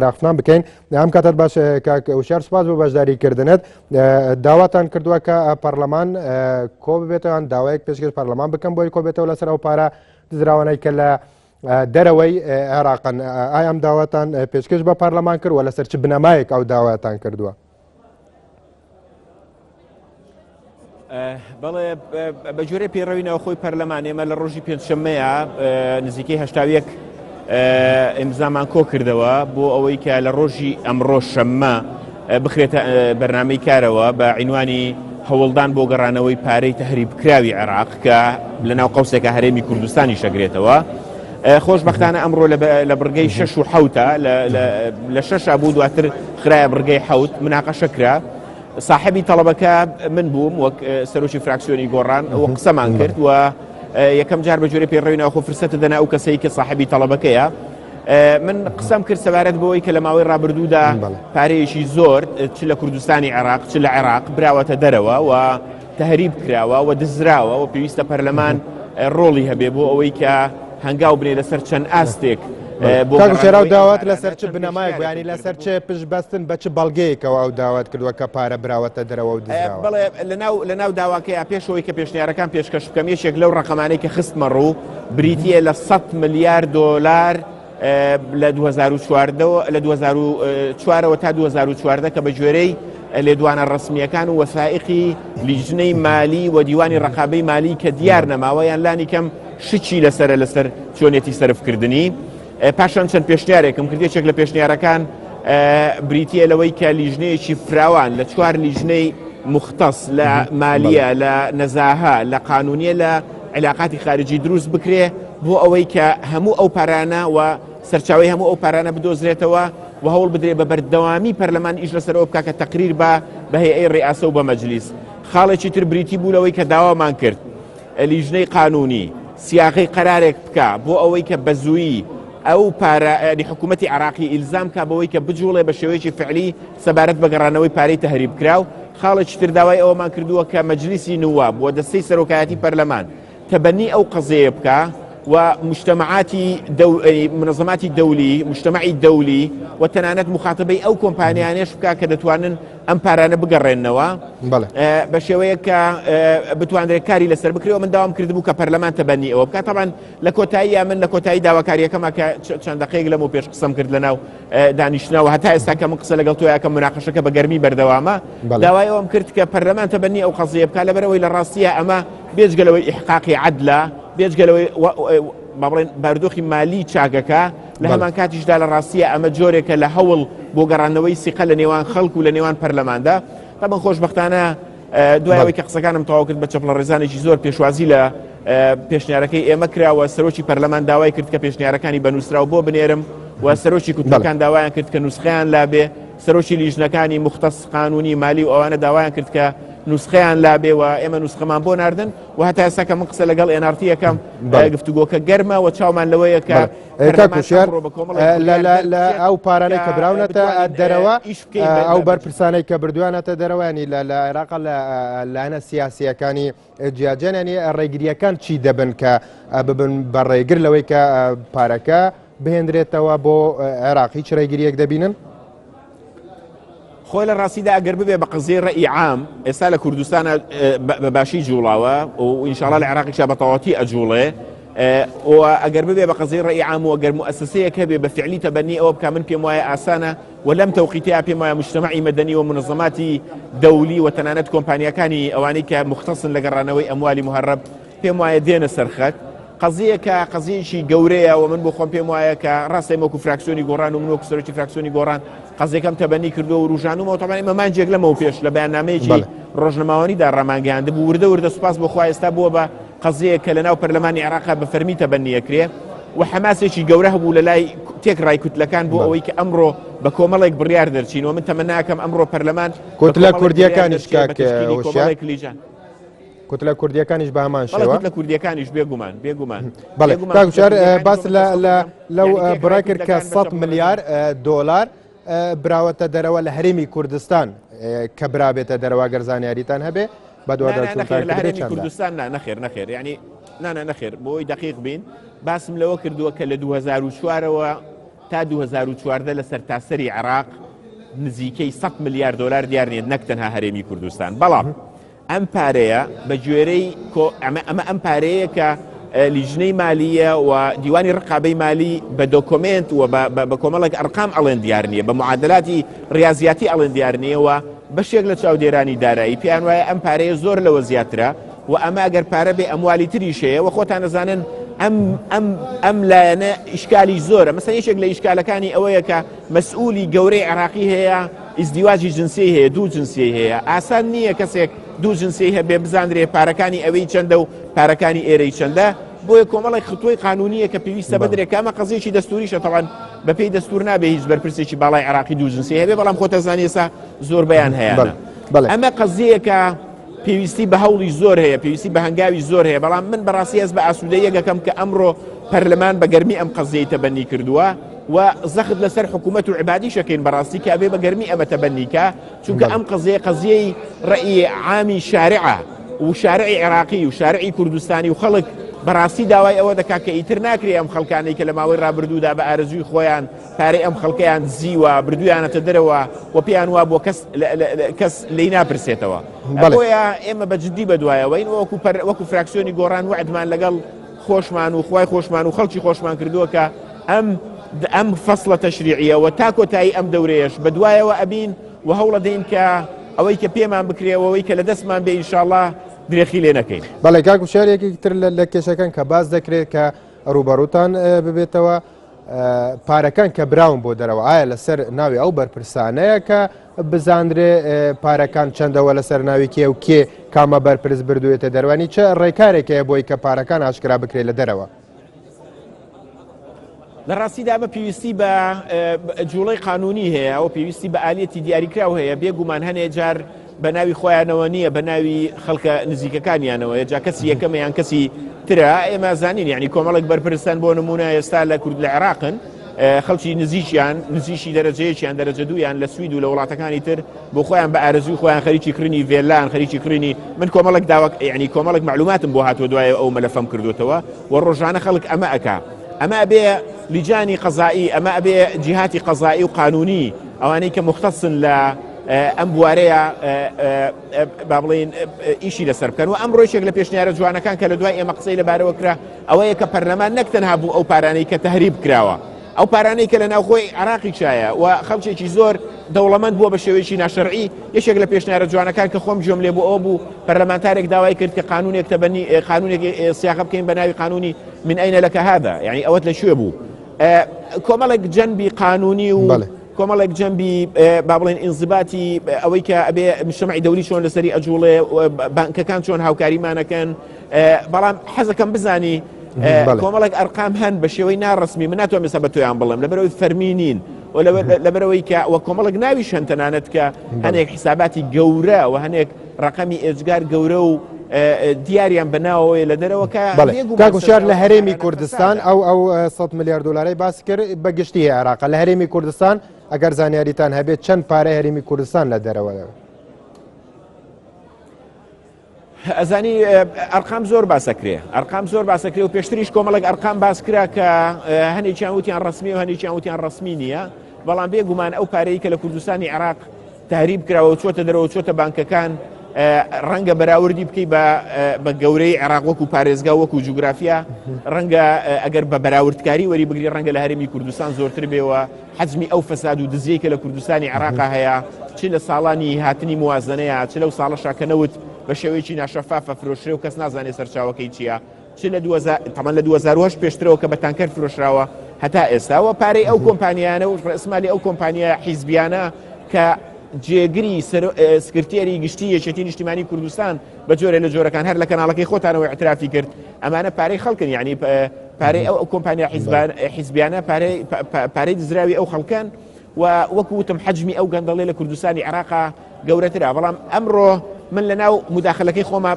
راقتان بکەین ئەم کاتت باش وشار سپاس بۆ بەشداریکردنت داواتان کردووە کە پەرلەمان کۆ ببێتەوە داوایەک پێشکەش پەرلەمان بکەم بۆی کۆ بێتەوە لەسەر ئەو پارە دزراوانەی کە لە دەرەوەی عێراقن ئایا ئەم داواتان پێشکەش بە پەرلەمان کردووە لەسەر چ بنەمایەک ئەو داواتان کردووە؟ بەڵێ بە جۆرە پێڕەوینەوە خۆی پەرلەمان ئێمە لە ڕۆژی پێنجشەممەیە نزیکەی هەشتاویەک ئیمزامان کۆ کردەوە بۆ ئەوەی کە لە ڕۆژی ئەمڕۆ شەممە بخرێتە بەرنامەی کارەوە بە عینوانی هەوڵدان بۆ گەڕانەوەی پارەی تەهریبکراوی عێراق کە لەناو قەوسێکە هەرێمی کوردستانی شەگرێتەوە. خۆشبەختانە ئەمڕۆ لە بڕگەی 6 و 7 لە 6 بوو دواتر خرایە بڕگەی 7 مناقەشە کرا. صاحبی تەڵەبەکە من بووم وەک سەرۆکی فراکسیۆنی گۆڕان و قسەمان کرد و یەکەم جار بە جۆرە پێڕەوینەوە خۆ فرسەتە دەنا ئەو کەسەی کە صاحبی تەڵەبەکەیە. من قسەم کرد سەبارەت بەوەی کە لە ماوەی ڕابردوودا پارەیەکی زۆر چ لە کوردستانی عێراق چ لە عێراق براوەتە دەرەوە و تەهریب کراوە و دزراوە و پێویستە پەرلەمان ڕۆڵی هەبێ بۆ ئەوەی کە هەنگاو بنێ لەسەر چەند ئاستێک کاکوشێراو داوات لەسەر چ بنەمایەک ینی لەسەر چ پشتبەستن بە چ بەڵگەیەکەوە ئەو داوات کردووە کە پارە براوەتە دەرەوە و دزراوە؟ بەڵێ لەناو داواکەیە پێشەوەی کە پێشنیارەکان پێشکەش بکەم یەکێک لەو ڕقەمانەی کە خستمە ڕوو بریتیە لە 100 ملیار دۆلار لە 2004ەوە تا 2014 کە بە جۆرەی لێدوانە ڕسمیەکان و وەسائقی لیژنەی مالی و دیوانی ڕقابەی مالی کە دیار نەماوە یان لانی کەم شچی لەسەر چۆنێتی سەرفکردنی. پاشان چەند پێشنیارێکم کرد یەکێک لە پێشنیارەکان بریتیە لەوەی کە لیژنەیەکی فراوان لە 4 لیژنەی مختص لە مالیە لە نەزاها لە قانونیە لە علاقاتی خارجی دروست بکرێ بۆ ئەوەی کە هەموو ئەو پارانە و سەرچاوی هەموو ئەو پارانە بدۆزرێتەوە و هەوڵ بدرێ بە بەردەوامی پەرلەمان ئیش لەسەرەوە بکە کە تەقریر بە هەیئەی ڕئاسە و بە مەجلیس. خاڵێکی تر بریتی بوو لەوەی کە داوامان کرد لیژنەی قانونی سیاقی قەرارێک بکە بۆ ئەوەی کە بەزوویی ئەو پارە حکوومەتی عراقی ئیلزام کا بەوەی کە بجوڵێ بە شێوەیەکی فعلی سەبارەت بە گەڕانەوەی پارەی تەهریب کراو. خاڵێکی تر داوای ئەوەمان کردووە کە مەجلیسی نواب بۆ دەستەی سەرۆکایەتی پەرلەمان تەبەنی ئەو قەزەیە بکە و منظماتی دەولی مجتمعی دەولی و تەنانەت مخاتبەی ئەو کۆمپانیانێش بکە کە دەتوانن ئەم پارانە بگەڕێنەوە بە شێوەیە کە بتوانرێت کاری لەسەر بکرێەوە. من داوام کردبوو کە پەرلەمان تەبەنی ئەوە بکات. طبعا لە کۆتایی من لە کۆتایی داواکاریەکەمە کە چەند دقەیەک لەمە پێش قسەم کرد لەناو دانیشتنەوە هەتا ئێستا کە من قسە لەگەڵ تۆ یاکەم مناقەشەکە بە گەرمی بەردەوامە داوای ئەوم کرد کە پەرلەمان تەبەنی ئەو قەزەیە بکات لەبەرەوەی لە ڕاستیە ئەمە بێجگەلەوەی ئیحقاقی عەدلە بێجگەلەوەی بارودۆخی مالی چاکەکە لە هەمان کاتیشدا لە ڕاستیە ئەمە جۆرێکە لە هەوڵ بۆ گەڕانەوەی سیقە لە نێوان خەڵک و لە نێوان پەرلەماندا. تەمەن خۆشبەختانە دوایەوەی کە قسەکانم تەواو کرد بە چەپڵە ڕێزانێکی زۆر پێشوازی لە پێشنیارەکەی ئێمە کراوە. سەرۆکی پەرلەمان داوای کرد کە پێشنیارەکانی بەنووسراو بۆ بنێرم و سەرۆکی کوتەکان داوایان کرد کە نوسخەیان لابێ. سەرۆکی لیژنەکانی مختص قانونی مالی و ئەوانە داوایان کرد کە نوسخەیان لابێ و ئێمە نوسخەمان بۆ ناردن و هەتا ئێستا کە من قسە لەگەڵ NRT یەکەم گفتوگۆکە گەرمە و چاومان لەوەیە کە لە ئەو پارانەی کە براونەتە دەرەوە ئەو بەرپرسانەی کە بردوانەتە دەرەوەنی لە عێراق لایەنە سیاسیەکانی جیاجێنانی ڕێگریەکان چی دەبن کە ببن بەڕێگر لەوەی کە پارەکە بهێنرێتەوە بۆ عێراق هیچ ڕێگریەک دەبینن؟ خۆی لە ڕاستیدا ئەگەر ببێ بە قزەی ڕێئی عام ئێستا لە کوردستانە بەباشی جوڵاوە و ئینشاڵڵا لە عێراقیشا بە تەواوەتی ئەجوڵێ و ئەگەر ببێ بە قزەی ڕێئی عام و ئەگەر مؤسسەیەک هەبێ بە فعلی تەبەنی ئەوە بکە من پێم وایە ئاسانە و لەم تەوقیتەیە پێم وایە مجتەمەعی مەدەنی و منظەماتی دەولی و تەنانەت کۆمپانیەکانی ئەوانەی کە مختصن لە گەڕانەوەی ئەموالی مهەڕەب پێم وایە دێنە سەرخەت. قضیەکە قضیەکی گەورەیە و من بۆ خۆم پێم وایە کە ڕاستی وەکو فراکسیۆنی گۆڕان و من وەکو سەرۆکی فراکسیۆنی گۆڕان قضیەکەم تەبەنی کردو و ڕوژانومەوە تەمەنی مەمانجێک لەمەوە پێش لە بەیاننامەیەکی ڕۆژنەماوەنیدا ڕەمانگەیاندە بوو وردە سوپاس بۆخوا ئێستا بووە بە قضیەیە کە لەناو پەرلەمانی عێراقا بە فەرمی تەبەنیەکرێ و حەماسێکی گەورە هەبوو لە لای تێکڕای کوتلەکان بۆ ئەوەی کە ئەمڕۆ بە کۆمەڵێک بڕیار دەرچینەوە. من تەمەناکەم ئەمڕۆ پەرلەمان کوتلە کوردیەکانیش کوتلە کوردیەکانیش بە هەمان شێوە لە کوردیەکانیش بێگومان بەڵێ کاکوشار باس لەو بڕای کرد کە 100 ملیار دۆلار براوەتە دەرەوە لە هەرێمی کوردستان کە برابێتە دەرەوە گەر زانیاریتان هەبێ بە لە هەرێمی کوردستان نەخێر ینی نەخێر بۆی دقیق بین باسم لەوە کردووە کە لە 2004ەوە تا 2014 لە سەرتاسەری عێراق نزیکەی 100 ملیار دلار دیارنێت نەک تەنها هەرێمی کوردستان. بەڵام ئەم پارەیە بە گوێرەی ئەمە ئەم پارەیە کە لیژنەی مالیە و دیوانی ڕقابەی مالی بە دۆکۆمنت و بە کۆمەڵێک ئەرقام ئەڵێن دیار نییە، بە معادلاتی ڕاضیاتی ئەڵێن دیار نییەوە بەشێک لە چاودێرانی دارایی پێیان وایە ئەم پارەیە زۆر لەوە زیاترە و ئەمە ئەگەر پارە بێ ئەموالی تریش هەیە و خۆتان نەزانن ئەم لایەنە ئیشکالی زۆرە. مەسەن یەکێک لە ئیشکالەکانی ئەوەیە کە مەسئولی گەورەی عێراقی هەیە ئیزدیواجی جنسی هەیە، دوو جنسی هەیە. ئاسان نییە کەسێک دوو جنسی هەبێ بزانرێ پارەکانی ئەوەی چەندە و پارەکانی ئێرەی چەندە. بۆیە کۆمەڵێک خطوەی قانونیە کە پێویستە بدرێت کامە قەزێکی دەستوریشە تەڵەن بەپێی دەستور نابێ هیچ بەرپرسێکی باڵای عێراقی دوو جنسی هەبێ، بەڵام خۆتە زانانی ئێستا زۆر بەیان هەیە. ئەمە قەزەیەکە پێویستی بە هەوڵی زۆر هەیە، پێویستی بە هەنگاوی زۆر هەیە، بەڵام من بەڕاستی هەست بە ئاسوودەیە دەکەم کە ئەمڕۆ پەرلەمان بە گەرمی ئەم قەزەی تەبەنی کردووە و زەخت لەسەر حکوومەت و عیبادی شەکەین بەڕاستی کە ئەبێ بە گەرمی ئەمە تەبەنیکە، چونکە ئەم قەزەیەی ڕەئی عامی شارعە و شارعی عێراقی و شارعی کوردستانی و خەڵک بەڕاستی داوای ئەوە دەکات کە ئیتر ناکرێ ئەم خەڵکانەی کە لە ماوەی ڕابردوودا بە ئارەزووی خۆیان پارەی ئەم خەڵکەیان زیوە بردویانەتە دەرەوە و پێیان وا بۆ کەس لی ناپرسێتەوە. بۆیە ئێمە بەجددی بەدوایەوەین وەکو فراکسیۆنی گۆڕان وعدمان لەگەڵ خۆشمان و خوای خۆشمان و خەڵکی خۆشمان کردووە کە ئەم فەسڵە تەشریعیەوە تا کۆتایی ئەم دەورەیەش بەدوایەوە ئەبین و هەوڵە دەین کە ئەوەی کە پێمان بکرێەوەی کە لە دەستمان بێ ئینشاءڵڵا درێخی لێ نەکەین. بەڵێ کاک شارێکی تر لە کێشەکان کە باز دەکرێت کە ڕوبەڕووتان ببێتەوە پارەکان کە براون بۆ دەرەوە ئایا لەسەر ناوی ئەو بەرپرسانەیە کە بزانرێ پارەکان چەندەوە لەسەر ناوی کێ و کێ کامە بەرپرس بردوێتە دەروانی چه ڕێکارێکەیە بۆی کە پارەکان ئاشکرا بکرێت لە دەرەوە؟ لە ڕاستیدا بە پێویستی بە جوڵەی قانونی هەیە و پێویستی بە ئالێتی دیاریکراو هەیە، بێگومان هەنێ جار بە ناوی خۆیانەوە نییە، بە ناوی خەڵکە نزیکەکانیانەوە جا کەسی یەکەمە یان کەسی ترە. ئێمە زانین یعنی کۆمەڵێک بەرپرسان بۆ نمونە ئێستا لە کورد لە عێراقن خەڵکی نزیشی دەرەجەیەکیان دەرەجە دوویان لە سوید و لە وڵاتەکانی تر بۆ خۆیان بە ئارەزوی خۆیان خەریکی کڕینی ڤێلان خەریکی کڕینی من کۆمەڵێک داوە یعنی کۆمەڵێک معلوماتم بۆ هاتووە دوایە ئەو مەلەفەم کردوتەوە و ڕۆژانە خەڵک ئەمە ئەکا. ئەمە ئەبێ لیجانی قەزایی، ئەمە ئەبێ جیهاتی قەزایی و قانونی ئەوانەی کە مختصن لە ئەم بوارەیە با بڵێن ئیشی لەسەر بکەن و ئەم ڕۆیشێک لە پێشنیارە جوانەکان کە لە دوای ئێمە قسەی لەبارەوە کرا ئەوەیە کە پەرلەمان نەک تەنها بوو ئەو پارانەی کە تەهریب کراوە، ئەو پارانەی کە لە ناوخۆی عێراقی چایە و خەڵکێکی زۆر دەوڵەمەند بووە بە شێوەیەکی ناشەرعی. یەکێک لە پێشنیارە جوانەکان کە خۆم جۆم لێ بوو ئەو بوو پەرلەمانتارێک داوای کرد کە قانونێک تەبەنی قانونێک سیاقە بکەین بە ناوی قانونی من ئەینە لەکە هذا، یعنی ئەوەت لە شوێ بوو کۆمەڵێک جەنبی قانونی و کۆمەڵێک جەنبی با بڵێن ئینزیباتی ئەوەی کە ئەبێ مجتەمەعی دەولی چۆن لەسەری ئەجوڵێ بانکەکان چۆن هاوکاریمانەکەن. بەڵام حەزەکەم بزانی کۆمەڵێک ئەرقام هەن بە شێوەی ناڕسمی من ناتوانم ئێستا بە تۆیان بڵێم لەبەرەوەی فەرمینین و لەبەرەوەی کە وە کۆمەڵێک ناویش هەن تەنانەت کە هەنێک حیساباتی گەورە و هەنێک ڕقەمی ئێجگار گەورە و دیاریان بەناوەوەی لە دەرەوە کاکوشار لە هەرێمی کوردستان ئەو 100 ملیار دلاری باس کرد بەگشتی عێراق لە هەرێمی کوردستان ئەگەر زانیاریتان هەبێت چەند پارەی هەرێمی کوردستان لە دەرەوە؟ ئەزانی ئەرقام زۆر باسەکرێ، ئەرقام زۆر باسەکرێ و پێشتریش کۆمەڵێک ئەرقام باس کرا کە هەنێکیان وتیان ڕسمی و هەنێکیان وتیان ڕسمی نییە، بەڵام بێگومان ئەو پارەی کە لە کوردستانی عێراق تاریب کراوە چۆتە دەرەوە چۆتە بانکەکان ڕەنگە بەراوردی بکەی بە گەورەی عێراق وەکو پارێزگا وەکو جوگرافیا ڕەنگە ئەگەر بە بەراوردکاری وەری بگری ڕەنگە لە هەرێمی کوردستان زۆرتر بێەوە حەزمی ئەو فەساد و دزیەی کە لە کوردستانی عێراقا هەیە چ لە ساڵانی هاتنی موازنەیە چ لەو ساڵەشا کە نەوت بە شێوەیەکی ناشەفافە فرۆشرێ و کەس نازانێت سەرچاوەکەی چییە چ لە 2010 پێشترەوە کە بە تانکەر فرۆشراوە هەتا ئێستاوە پارەی ئەو کۆمپانیانە و ڕسمالی ئەو کۆمپانیا حیزبیانە کە جێگری سکرتێری گشتی یەکێتی نیشتیمانی کوردستان بە جۆرە لە جۆرەکان هەر لە کەناڵەکەی خۆتانەوە اعترافی کرد ئەمانە پارەی خەڵکن، یعنی پارەی ئەو کۆمپانیا حیزبیانە پارەی دزراوی ئەو خەڵکان و وەکو وتم حەجمی ئەو گەندەڵێ لە کوردستانی عێراقا گەورەترە. بەڵام ئەمڕۆ من لە ناو مداخلەکەی خۆمە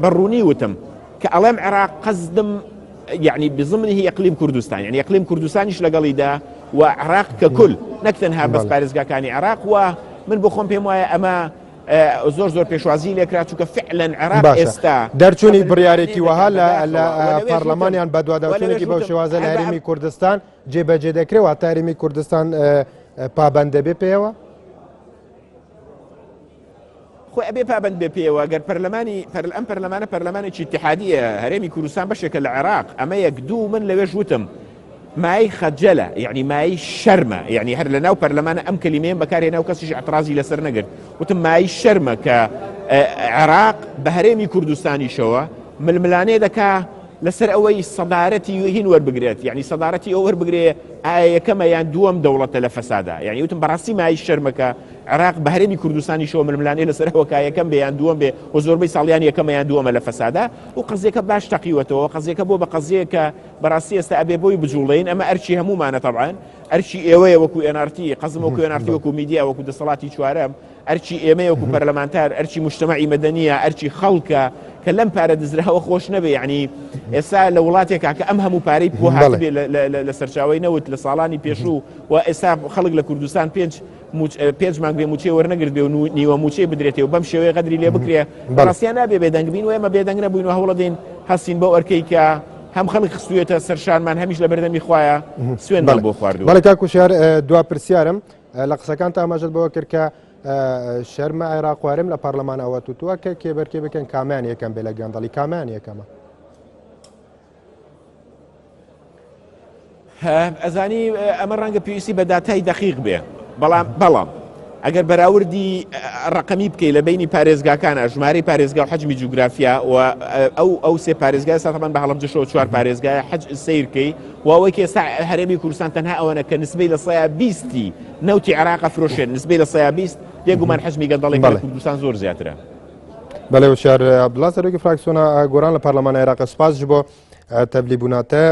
بەڕوونی وتم کە ئەڵێم عێراق قەزدم يعني بضمنه إقليم كردستان، يعني إقليم كردستانش لقلي دا وعراق ككل نكتنها بس بارزقا كان عراق ومن بخون بهم أما زۆر پێشوازی لێکرا چونکە فعلا عێراق ئێستا دەرچوونی بڕیارێکی وەها لە پەرلەمانیان بە دوواداچوونێکی بەو شێوازە لە هەرێمی کوردستان جێبەجێ دەکرێت تا هەرێمی کوردستان پابەند دەبێ پێوە؟ خۆی ئەبێ پابند بێ پێوە گەر ئەم پەرلەمانێکی اتحادیە هەرێمی کوردستان بەشێکە لە عێراق ئەمە یەک دوو من لەوێش وتم مای خەجەلە یعنی مای شەرمە یعنی هەر لە ناو پەرلەمانە ئەم کەلیمەیەم بەکارهێنا و کەسیش اعترازی لەسەر نەگرت وتم مای شەرمە کە عێراق بە هەرێمی کوردستانیشەوە ململانێ دەکا لەسەر ئەوەی سەدارەتی هین وەربگرێت یعنی سەدارەتی ئەو وەربگرێ ئایا یەکەمە یان دووەم دەوڵەتە لە فەسادا یعنی وتم بەڕاستی مای شەرمەکە عێراق بە هەرێمی کوردستانیشەوە ململانێ لەسەر ئەوەکە یەکەم بێ یان دووەم بێ و زۆربەی ساڵیان یەکەمە یان دووەمە لە فەسادا و قەزیەکە باش تەقیوەتەوە قەزیەکە بۆ بە قەزیەکە بەڕاستی ئێستا ئەبێ بۆی بجوڵێن ئەمە ئەرچی هەمومانە طبعاً ئەرچی ئێوەیە وەکو NRT قەزم وەکو NRT وەکو میدیا وەکو دەسەڵاتی چوارەم ئەرچی ئێمە وەکو پەرلەمانتار ئەرچی مجتەمەعی مەدەنیە ئەرچی خەڵکە کە لەم پارە دزراوە خۆش نەبێ یعنی ئێستا لە وڵاتێکا کە ئەم هەموو پارەی بۆ هاتبێ لە سەرچاوی نەوت لە ساڵانی پێشوو و ئێستا خەڵک لە کوردستان پێنج مانگ بێ موچێ وەرنەگرت بێ و نیوە موچێ بدرێتەوە بەم شێوەیە قەدری لێ بکرێ بەڕاستیان نابێ بێدەنگ بین و ئێمە بێدەنگ نەبووین و هەوڵە دێن هەستین بەو ئەرکەی کە هەم خەڵک خستوێتە سەرشانمان هەمیش لە بەردەمی خوایە سوێنمان بۆ خواردووە. بەڵێ کاک وشار دوا پرسیارم لە قسەکان تا ئاماژەت بەوە کرد کە شەرمە عێراق وارم لە پەرلەمان ئەوە توتووە کە کێبەرکێ بکەن کامیان یەکەم بێ لە گەندەڵی کامیان یەکەمە ئەزانی ئەمە ڕەنگە پێویستی بە داتای دەقیق بێ بەڵام ئەگەر بەراوردی ڕقمی بکەیت لە بینی پارێزگاکانە ژمارەی پارێزگا و حەجمی جوگرافیا و ئەو سێ پارێزگای ساتەمان بە هەڵبجەشەوە چوار پارێزگایە حەج سیرکەی و ئەوەی کە ئێستا هەرێمی کوردستان تەنها ئەوەنە کە نسبەی لە 120 نەوتی عێراق فرۆشێن نسبەی لە 120 بێگومان حەجمی گەندەڵی لە کوردستان زۆر زیاترە. بەڵێ وشار عەبدوڵڵا سەرۆکی فراکسیۆنە گۆران لە پەرلەمانی عێراق سپاس بۆ تەبلیغ بووناتە.